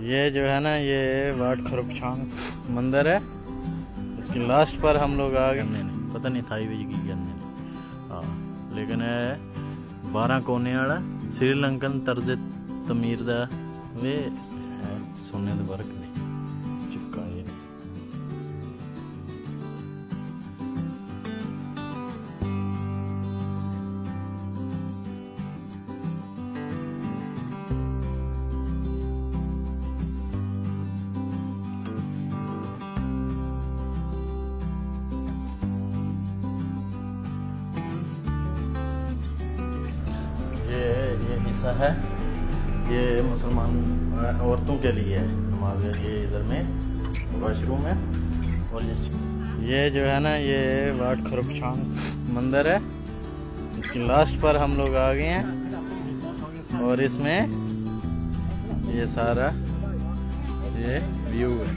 ये जो है ना, ये वाट खरबछांग मंदिर है। इसकी लास्ट पर हम लोग आ गए। पता नहीं थाई विज की करने हाँ, लेकिन है 12 कोने वाला श्रीलंकन तर्ज तमीर दा वे है, सोने का वर्क नहीं चिपका ये। ये हिस्सा है, ये मुसलमान औरतों के लिए है नमाज। ये इधर में वॉशरूम है। और ये जो है ना, ये वाट खरबछांग मंदिर है। इसकी लास्ट पर हम लोग आ गए हैं। और इसमें ये सारा ये व्यू है।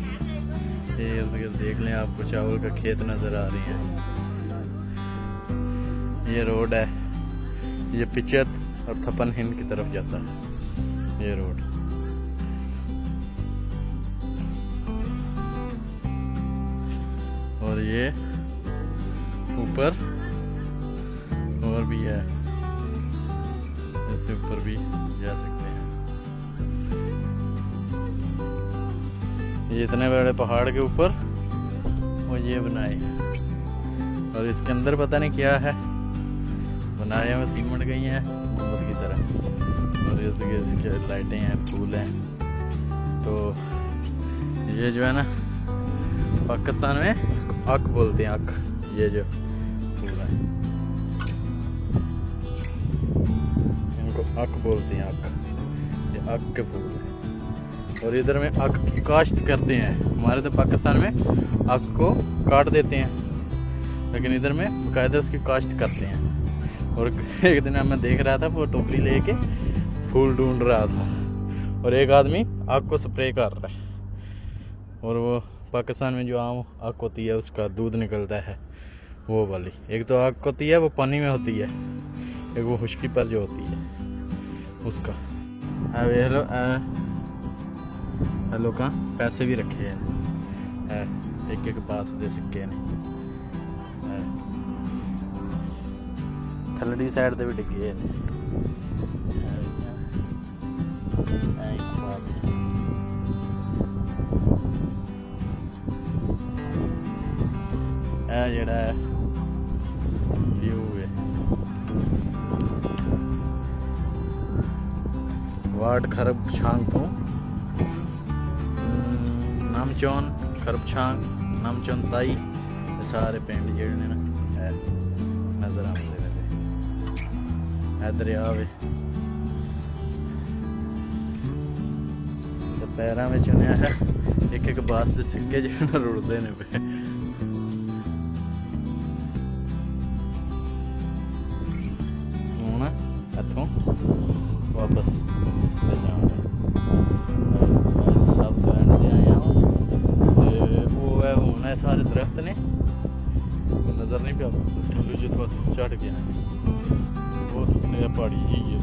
ये देख लें, आपको चावल का खेत नज़र आ रही है। ये रोड है, ये पिचत और थपन हिंद की तरफ जाता है ये रोड। और ये ऊपर और भी है, इससे ऊपर भी जा सकते हैं। ये इतने बड़े पहाड़ के ऊपर वो ये बनाए हैं। और इसके अंदर पता नहीं क्या है बनाए हुए, सीमेंट गई हैं मोहब्बत की तरह। और इसके लाइटें हैं, फूल हैं। तो ये जो है ना, पाकिस्तान में इसको अक बोलते हैं, अक। ये जो फूल है इनको अक बोलते हैं, अक। ये अक के फूल हैं। और इधर में अक की काश्त करते हैं। हमारे तो पाकिस्तान में अक को काट देते हैं, लेकिन इधर में बाकायदा उसकी काश्त करते हैं। और एक दिन मैं देख रहा था, वो टोकरी लेके फूल ढूंढ रहा था और एक आदमी आग को स्प्रे कर रहा है। और वो पाकिस्तान में जो आम आग होती है उसका दूध निकलता है, वो वाली। एक तो आग होती है वो पानी में होती है, एक वो खुश्की पर जो होती है उसका। हेलो का पैसे भी रखे हैं, एक एक पास दे सिक्के ने। थलड़ी साइड ते भी डिगे हैं। जेड़ा व्यू है वाट खरबछांग तो नामचौन खरबछांग नामचौन ताई सारे पिंड जेड़े ने ना नजर आते दरिया वे। पैरों में चुनिया है एक एक बात के सिक्के जो रुड़ते ने पे। हूँ इतों वापस जाना सब बैंड से आया वो है। हूँ सारे दरख्त ने नजर नहीं पिया, थलू जो चढ़ गया बहुत उत्ते पहाड़ी जी है।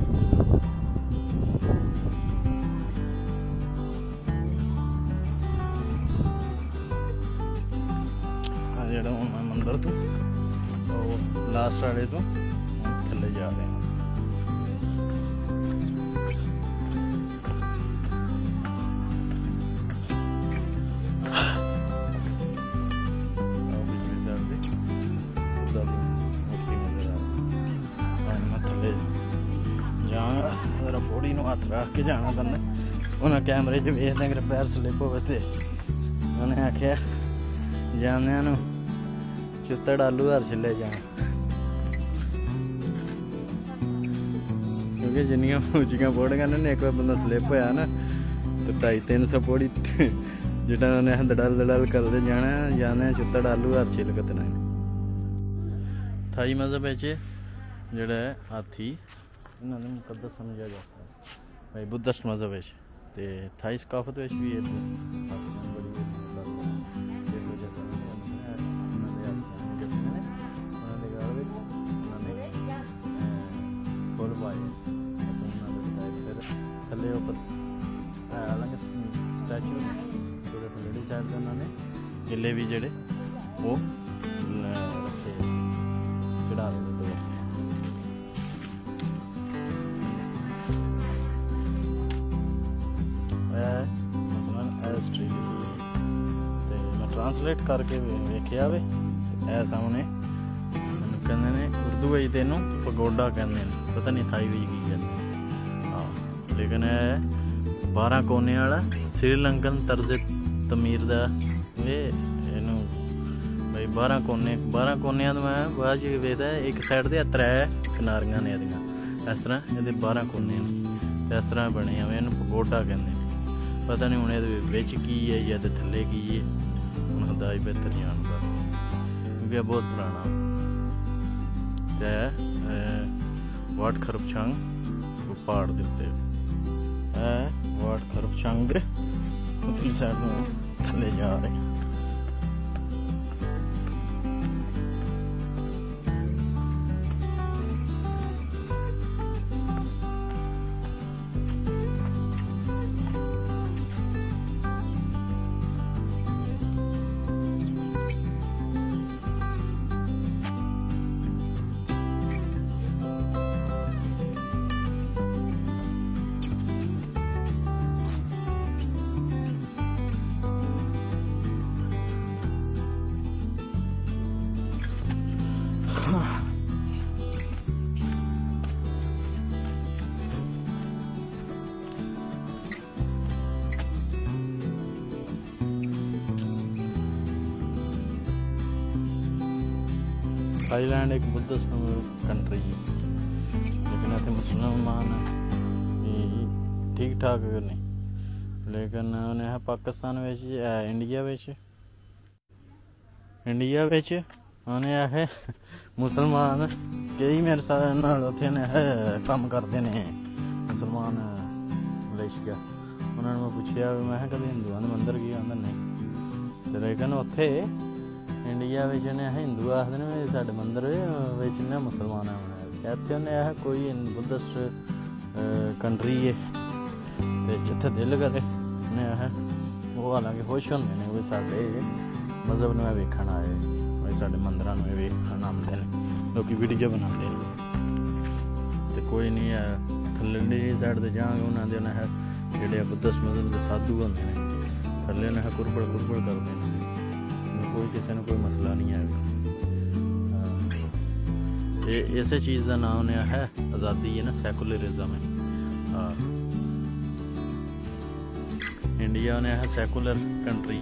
जेड़ा हूँ मैं मंदिर तो लास्ट वाले तो थले जा रहे हैं। फोड़ी हथ रख के जाना करना। उन्हें कैमरे च वेखते अगर पैर स्लिप हो तो उन्हें आख्या जाने चित्तड़ आलू हर छिले जाए, क्योंकि जिन्नियां ऊंचियां पौड़ियां ने एक बार बंदा स्लिप होया ना तो 250-300 पौड़ी जिटा उन्हें दड़ल करते जाना जाने चित्तड़ आलू हर छिल कतना। थाई मजहब जोड़ा है हाथी इन्होंने मुकद्दस समझा जाता है भाई बुद्धिस्ट मजहब है। तो थाई सकाफत भी है फुल पाए थले स्टैचू ने थोड़े थल्लड़ी साइड से उन्होंने किले भी जेडे वो रखे चढ़ा दिते हिस्ट्री मैं ट्रांसलेट करके वेखिया वे सामने कहते ने उर्दू में तेनों पगोडा कहते हैं, पता नहीं थाई भी की कहते हाँ, लेकिन 12 कोने वाला श्रीलंकन तर्ज तमीर का वे इनू भाई 12 कोनिया तो मैं बाद वेखदा एक साइड से 3 किनारियां ने इस तरह ये 12 कोने इस तरह बने हुए इन्हू पगोडा कहते हैं। पता नहीं हूँ ये की है या थले की है, हूँ खुदा ही बेहतर जानता क्योंकि बहुत पुराना वाट खरबछंग पहाड़ के उत्ते वाट खरबछंग उतली साइड में थले जा रहे थाईलैंड एक बुद्धिस्ट कंट्री है लेकिन इतने मुसलमान ठीक ठाक नहीं, लेकिन उन्हें पाकिस्तान इंडिया उन्हें है मुसलमान कई मेरे साथ काम करते हैं मुसलमान मलेशिया। उन्होंने मैं पूछा मैं कभी हिंदुओं के मंदिर गया आंदा नहीं, लेकिन उत्थे इंडिया हिंदू आखते ने साडे मंदिर ने मुसलमान बनाया इतने उन्हें कोई बुद्धिस्ट कंट्री है तो जिथे दिल करे उन्हें वो हालांकि खुश होंगे ने भी साडे मजहब में वेखण आए भाई साडे मंदिर में वेखण आते हैं लोग वीडियो बनाते हैं तो कोई नहीं है थल्ले साइड से जाएंगे उन्होंने जोड़े बुद्धिस्ट मजहब के साधु होंगे ने थल्ले उन्हें कुरबड़ करते हैं, कोई किसी ने कोई मसला नहीं है। इस चीज़ का नाम ने है आज़ादी है ना, सैकुलरिज्म है। इंडिया ने है सैकुलर कंट्री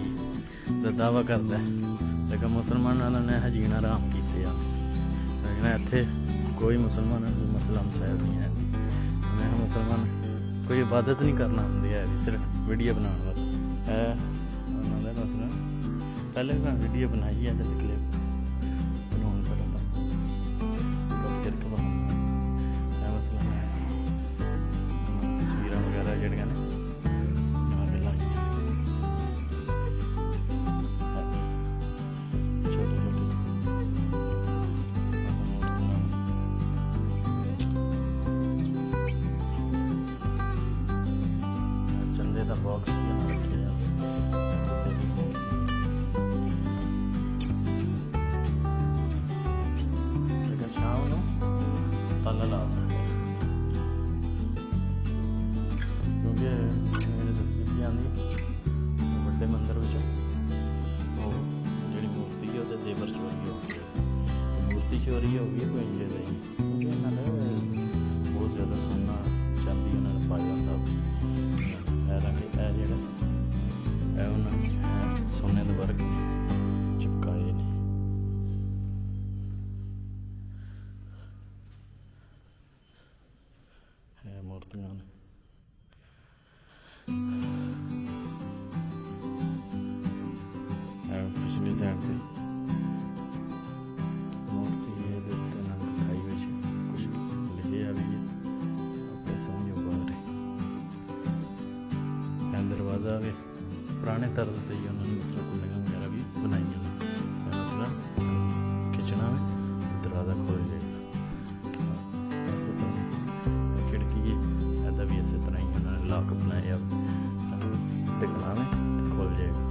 का दावा करता है, लेकिन मुसलमानों ने है जीना आराम किए, लेकिन इतने कोई मुसलमान मसला मसाइल नहीं है। मैं मुसलमान कोई इबादत नहीं करना होंगी है, सिर्फ वीडियो बनाने वाला है उन्होंने मसला। पहले मैं वीडियो बनाई है जब क्लिप बनाने पर मसला तस्वीर वगैरह जड़िया ने चंदे का बॉक्स रखे ताला ला क्योंकि मेरे दस्ती आँदी बड़े मंदिर जी मूर्ति है वो देवर चोरी हो गई, मूर्ति चोरी हो गई कोई इंजे नहीं, क्योंकि इन्होंने बहुत ज़्यादा सोना चांदी उन्होंने पाया था रंग जो उन्होंने सोने के वर्ग चिपकाए ने। मूर्तियां पिछली साइड से मूर्ति खाई कुछ लिखे भी है समझो बाहर दरवाजा भी पुराने तर्ज से ही उन्होंने मसला कुंडियां वगैरह भी बनाई हैं, मसला खिंचना में दरवाजा खोल जाएगा भी इस तरह ही उन्होंने लॉक बनाया दिखना में खुल जाएगा।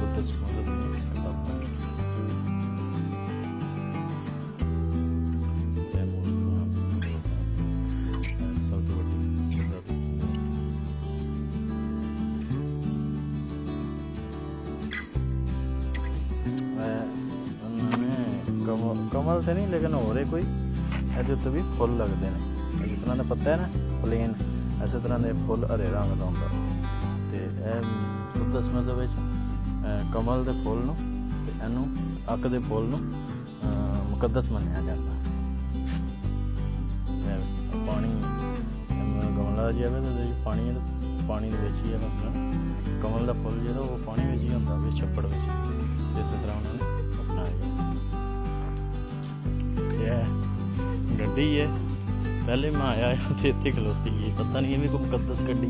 बुद्ध स्मारक कमल तो नहीं, लेकिन हो रहे कोई ਇਹਦੇ ਉੱਤੇ ਵੀ ਫੁੱਲ ਲੱਗਦੇ ਨੇ। ਜਿਸ ਤਰ੍ਹਾਂ ਦਾ ਪੱਤਾ ਹੈ ਨਾ ਪਲੇਨ, ਇਸੇ ਤਰ੍ਹਾਂ ਦੇ ਫੁੱਲ ਹਰੇ ਰੰਗ ਦਾ ਹੁੰਦਾ। ਤੇ ਇਹ ਬੁੱਧ ਸਮਝ ਦੇ ਵਿੱਚ ਕਮਲ ਦੇ ਫੁੱਲ ਨੂੰ ਤੇ ਇਹਨੂੰ ਅੱਕ ਦੇ ਫੁੱਲ ਨੂੰ ਮੁਕੱਦਸ ਮੰਨਿਆ ਜਾਂਦਾ। ਪਾਣੀ ਗਮਲਾ ਜਿਹਾ ਤੇ ਪਾਣੀ ਦੇ ਵਿੱਚ ਹੀ ਹੈ। ਮਤਲਬ ਕਮਲ ਦਾ ਫੁੱਲ ਜਿਹੜਾ ਉਹ ਪਾਣੀ ਵਿੱਚ ਹੀ ਹੁੰਦਾ ਵੀ ਛੱਪੜ ਵਿੱਚ। ਇਸੇ ਤਰ੍ਹਾਂ ਉਹਨਾਂ ਨੇ ਅਪਣਾਇਆ। गड्डी है पहले मैं आया तो इतने खलोती है, पता नहीं है कोई मुकद्दस गड्डी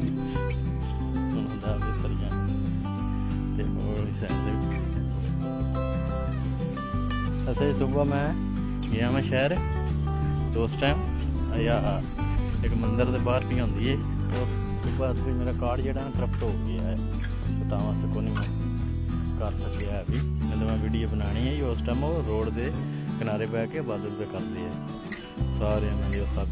अच्छा। सुबह मैं गया मैं शहर तो उस टाइम या एक मंदिर के बाहर भी आती है तो सुबह मेरा कार्ड जो करप्ट हो गया है, तो वास्ते को नहीं मैं कर सकिया है भी, नहीं तो मैं वीडियो बनानी है। उस टाइम वो रोड के किनारे बह के इबादत करते हैं सारे सब।